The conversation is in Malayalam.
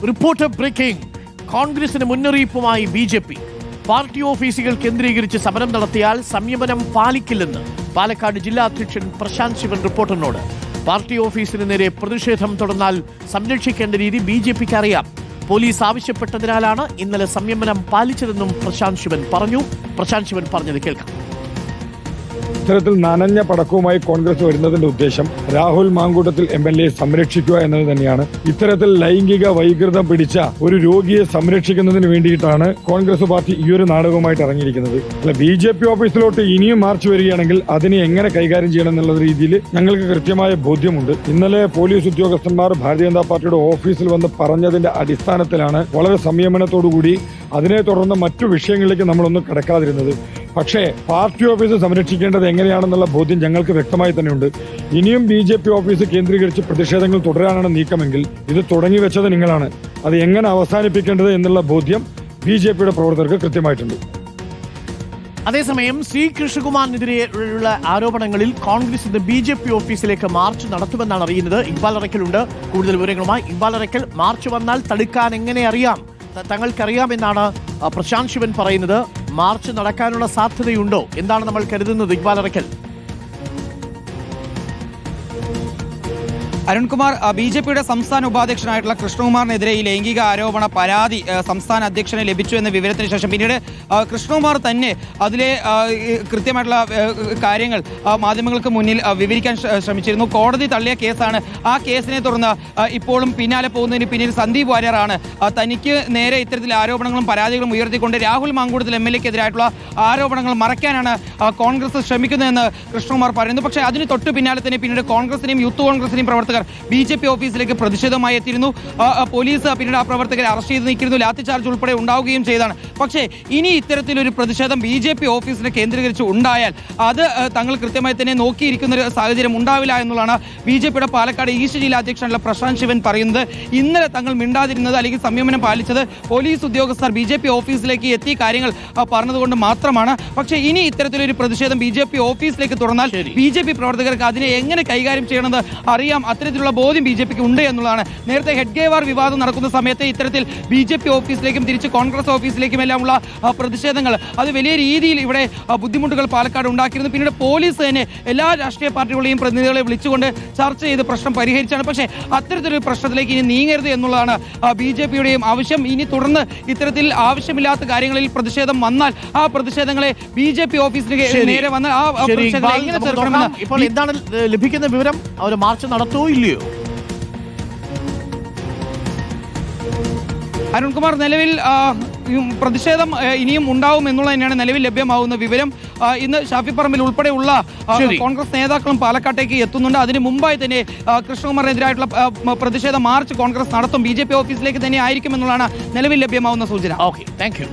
Reporter breaking. കോൺഗ്രസിന് മുന്നറിയിപ്പുമായി ബി.ജെ.പി. പാർട്ടി ഓഫീസുകൾ കേന്ദ്രീകരിച്ച് സമരം നടത്തിയാൽ സംയമനം പാലിക്കില്ലെന്ന് പാലക്കാട് ജില്ലാ അധ്യക്ഷൻ പ്രശാന്ത് ശിവൻ റിപ്പോർട്ടറിനോട്. പാർട്ടി ഓഫീസിന് നേരെ പ്രതിഷേധം തുടർന്നാൽ സംരക്ഷിക്കേണ്ട രീതി ബി.ജെ.പിക്ക് അറിയാം. പോലീസ് ആവശ്യപ്പെട്ടതിനാലാണ് ഇന്നലെ സംയമനം പാലിച്ചതെന്നും പ്രശാന്ത് ശിവൻ പറഞ്ഞു. പ്രശാന്ത് ശിവൻ പറഞ്ഞത് കേൾക്കാം. ഇത്തരത്തിൽ നനഞ്ഞ പടക്കവുമായി കോൺഗ്രസ് വരുന്നതിന്റെ ഉദ്ദേശം രാഹുൽ മാങ്കൂട്ടത്തിൽ എം.എൽ.എ സംരക്ഷിക്കുക എന്നത് തന്നെയാണ്. ഇത്തരത്തിൽ ലൈംഗിക വൈകൃതം പിടിച്ച ഒരു രോഗിയെ സംരക്ഷിക്കുന്നതിന് വേണ്ടിയിട്ടാണ് കോൺഗ്രസ് പാർട്ടി ഈ ഒരു നാടകവുമായിട്ട് ഇറങ്ങിയിരിക്കുന്നത്. അല്ല, ബി.ജെ.പി. ഓഫീസിലോട്ട് ഇനിയും മാർച്ച് വരികയാണെങ്കിൽ അതിനെ എങ്ങനെ കൈകാര്യം ചെയ്യണം എന്നുള്ള രീതിയിൽ ഞങ്ങൾക്ക് കൃത്യമായ ബോധ്യമുണ്ട്. ഇന്നലെ പോലീസ് ഉദ്യോഗസ്ഥന്മാർ ഭാരതീയ ജനതാ പാർട്ടിയുടെ ഓഫീസിൽ വന്ന് പറഞ്ഞതിന്റെ അടിസ്ഥാനത്തിലാണ് വളരെ സംയമനത്തോടുകൂടി അതിനെ തുടർന്ന് മറ്റു വിഷയങ്ങളിലേക്ക് നമ്മളൊന്നും കടക്കാതിരുന്നത്. പക്ഷേ പാർട്ടി ഓഫീസ് സംരക്ഷിക്കേണ്ടത് എങ്ങനെയാണെന്നുള്ള ബോധ്യം ഞങ്ങൾക്ക് വ്യക്തമായി തന്നെയുണ്ട്. ഇനിയും ബി.ജെ.പി. ഓഫീസ് കേന്ദ്രീകരിച്ച് പ്രതിഷേധങ്ങൾ തുടരാനാണ് നീക്കമെങ്കിൽ ഇത് തുടങ്ങി വെച്ചത് നിങ്ങളാണ്. അത് എങ്ങനെ അവസാനിപ്പിക്കേണ്ടത് എന്നുള്ള ബോധ്യം ബി.ജെ.പിയുടെ പ്രവർത്തകർക്ക് കൃത്യമായിട്ടുണ്ട്. അതേസമയം സി കൃഷ്ണകുമാറിനെതിരെയുള്ള ആരോപണങ്ങളിൽ കോൺഗ്രസ് ഇന്ന് ബി.ജെ.പി. ഓഫീസിലേക്ക് മാർച്ച് നടത്തുമെന്നാണ് അറിയുന്നത്. ഇക്ബാൽ അറക്കലുണ്ട് കൂടുതൽ വിവരങ്ങളുമായി. ഇക്ബാൽ അറക്കൽ, മാർച്ച് വന്നാൽ തടുക്കാൻ എങ്ങനെ അറിയാം, തങ്ങൾക്കറിയാമെന്നാണ് പ്രശാന്ത് ശിവൻ പറയുന്നത്. മാർച്ച് നടക്കാനുള്ള സാധ്യതയുണ്ടോ? എന്താണ് നമ്മൾ കരുതുന്നത്? ഇക്ബാൽ അറക്കൽ. അരുൺകുമാർ, ബി.ജെ.പിയുടെ സംസ്ഥാന ഉപാധ്യക്ഷനായിട്ടുള്ള കൃഷ്ണകുമാറിനെതിരെ ഈ ലൈംഗിക ആരോപണ പരാതി സംസ്ഥാന അധ്യക്ഷന് ലഭിച്ചു എന്ന വിവരത്തിന് ശേഷം പിന്നീട് കൃഷ്ണകുമാർ തന്നെ അതിലെ കൃത്യമായിട്ടുള്ള കാര്യങ്ങൾ മാധ്യമങ്ങൾക്ക് മുന്നിൽ വിവരിക്കാൻ ശ്രമിച്ചിരുന്നു. കോടതി തള്ളിയ കേസാണ്. ആ കേസിനെ തുടർന്ന് ഇപ്പോഴും പിന്നാലെ പോകുന്നതിന് പിന്നിൽ സന്ദീപ് വാര്യറാണ്. തനിക്ക് നേരെ ഇത്തരത്തിൽ ആരോപണങ്ങളും പരാതികളും ഉയർത്തിക്കൊണ്ട് രാഹുൽ മാങ്കൂട്ടത്തിൽ എം.എൽ.എക്കെതിരായിട്ടുള്ള ആരോപണങ്ങൾ മറയ്ക്കാനാണ് കോൺഗ്രസ് ശ്രമിക്കുന്നതെന്ന് കൃഷ്ണകുമാർ പറയുന്നു. പക്ഷേ അതിന് തൊട്ടു പിന്നാലെ തന്നെ പിന്നീട് കോൺഗ്രസിനെയും യൂത്ത് കോൺഗ്രസിനെയും പ്രവർത്തകർ ബി.ജെ.പി. ഓഫീസിലേക്ക് പ്രതിഷേധമായി എത്തിയിരുന്നു. പോലീസ് പിന്നീട് ആ പ്രവർത്തകരെ അറസ്റ്റ് ചെയ്ത് നീക്കിയിരുന്നു. ലാത്തി ചാർജ് ഉൾപ്പെടെ ഉണ്ടാവുകയും ചെയ്താണ്. പക്ഷേ ഇനി ഇത്തരത്തിലൊരു പ്രതിഷേധം ബി.ജെ.പി. ഓഫീസിനെ കേന്ദ്രീകരിച്ച് ഉണ്ടായാൽ അത് തങ്ങൾ കൃത്യമായി തന്നെ നോക്കിയിരിക്കുന്ന ഒരു സാഹചര്യം ഉണ്ടാവില്ല എന്നുള്ളതാണ് ബി.ജെ.പിയുടെ പാലക്കാട് ഈസ്റ്റ് ജില്ലാ അധ്യക്ഷനുള്ള പ്രശാന്ത് ശിവൻ പറയുന്നത്. ഇന്നലെ തങ്ങൾ മിണ്ടാതിരുന്നത് അല്ലെങ്കിൽ സംയമനം പാലിച്ചത് പോലീസ് ഉദ്യോഗസ്ഥർ ബി.ജെ.പി. ഓഫീസിലേക്ക് എത്തി കാര്യങ്ങൾ പറഞ്ഞതുകൊണ്ട് മാത്രമാണ്. പക്ഷേ ഇനി ഇത്തരത്തിലൊരു പ്രതിഷേധം ബി.ജെ.പി. ഓഫീസിലേക്ക് തുറന്നാൽ ബി.ജെ.പി. പ്രവർത്തകർക്ക് അതിനെ എങ്ങനെ കൈകാര്യം ചെയ്യണമെന്ന് അറിയാം. അത്തരത്തിലുള്ള ബോധ്യം ബി.ജെ.പിക്ക് ഉണ്ട് എന്നുള്ളതാണ്. നേരത്തെ ഹെഡ്ഗേവാർ വിവാദം നടക്കുന്ന സമയത്ത് ഇത്തരത്തിൽ ബി.ജെ.പി. ഓഫീസിലേക്കും തിരിച്ച് കോൺഗ്രസ് ഓഫീസിലേക്കും എല്ലാമുള്ള പ്രതിഷേധങ്ങൾ അത് വലിയ രീതിയിൽ ഇവിടെ ബുദ്ധിമുട്ടുകൾ പാലക്കാട് ഉണ്ടാക്കിയിരുന്നു. പിന്നീട് പോലീസ് തന്നെ എല്ലാ രാഷ്ട്രീയ പാർട്ടികളെയും പ്രതിനിധികളെ വിളിച്ചുകൊണ്ട് ചർച്ച ചെയ്ത് പ്രശ്നം പരിഹരിച്ചാണ്. പക്ഷേ അത്തരത്തിലൊരു പ്രശ്നത്തിലേക്ക് ഇനി നീങ്ങരുത് എന്നുള്ളതാണ് ബി.ജെ.പിയുടെയും ആവശ്യം. ഇനി തുടർന്ന് ഇത്തരത്തിൽ ആവശ്യമില്ലാത്ത കാര്യങ്ങളിൽ പ്രതിഷേധം വന്നാൽ ആ പ്രതിഷേധങ്ങളെ ബി.ജെ.പി. ഓഫീസിലേക്ക് നേരെ വന്നാൽ ആ പ്രതിഷേധം എങ്ങനെ ചെറുക്കണമെന്ന് ഇപ്പോൾ എന്താണ് ലഭിക്കുന്ന വിവരം? അവർ മാർച്ച് നടത്തുമോ ഇല്ലയോ? അരുൺകുമാർ, നിലവിൽ പ്രതിഷേധം ഇനിയും ഉണ്ടാവും എന്നുള്ള തന്നെയാണ് നിലവിൽ ലഭ്യമാവുന്ന വിവരം. ഇന്ന് ഷാഫി പറമ്പിൽ ഉൾപ്പെടെയുള്ള കോൺഗ്രസ് നേതാക്കളും പാലക്കാട്ടേക്ക് എത്തുന്നുണ്ട്. അതിന് മുമ്പായി തന്നെ കൃഷ്ണകുമാറിനെതിരായിട്ടുള്ള പ്രതിഷേധ മാർച്ച് കോൺഗ്രസ് നടത്തും. ബി.ജെ.പി. ഓഫീസിലേക്ക് തന്നെ ആയിരിക്കും എന്നുള്ളതാണ് നിലവിൽ ലഭ്യമാവുന്ന സൂചന. Okay, thank you.